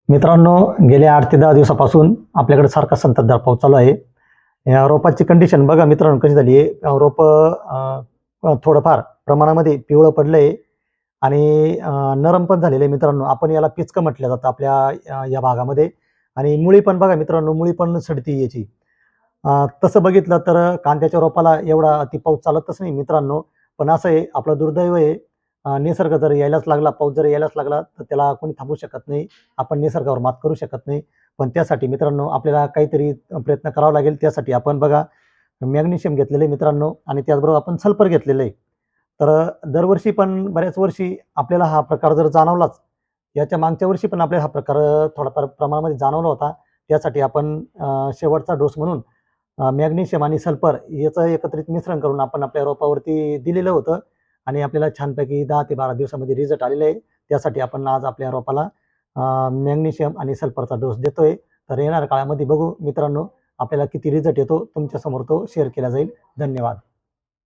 मित्रांनो, गेल्या 8 ते 10 दिवसापासून आपल्याकडे सारखा संततधार पाऊस चालू आहे. या रोपाची कंडिशन बघा मित्रांनो कशी झाली आहे. रोपं थोडंफार प्रमाणामध्ये पिवळं पडलं आहे आणि नरम पण झालेलं आहे मित्रांनो. आपण याला पिचकं म्हटलं जातं आपल्या या भागामध्ये. आणि मुळी पण बघा मित्रांनो, मुळी पण सडती याची. तसं बघितलं तर कांद्याच्या रोपाला एवढा अति पाऊस चालतच नाही मित्रांनो. पण असं आहे, आपलं दुर्दैव आहे. निसर्ग जर यायलाच लागला, पाऊस जर यायलाच लागला, तर त्याला कोणी थांबवू शकत नाही. आपण निसर्गावर मात करू शकत नाही. पण त्यासाठी मित्रांनो आपल्याला काहीतरी प्रयत्न करावा लागेल. त्यासाठी आपण बघा मॅग्नेशियम घेतलेलं आहे मित्रांनो आणि त्याचबरोबर आपण सल्फर घेतलेलं आहे. तर दरवर्षी पण बऱ्याच वर्षी आपल्याला हा प्रकार जर जाणवलाच, याच्या मागच्या वर्षी पण आपल्याला हा प्रकार थोडाफार प्रमाणामध्ये जाणवला होता. त्यासाठी आपण शेवटचा डोस म्हणून मॅग्नेशियम आणि सल्फर याचं एकत्रित मिश्रण करून आपण आपल्या रोपावरती दिलेलं होतं आणि आपल्याला छानपैकी 10 ते 12 दिवसामध्ये रिझल्ट आलेले आहे. त्यासाठी आपण आज आपल्या रोपाला मॅग्नेशियम आणि सल्फरचा डोस देतोय. तर येणाऱ्या काळामध्ये बघू मित्रांनो, आपल्याला किती रिझल्ट येतो तुमच्यासमोर तो शेअर केला जाईल. धन्यवाद.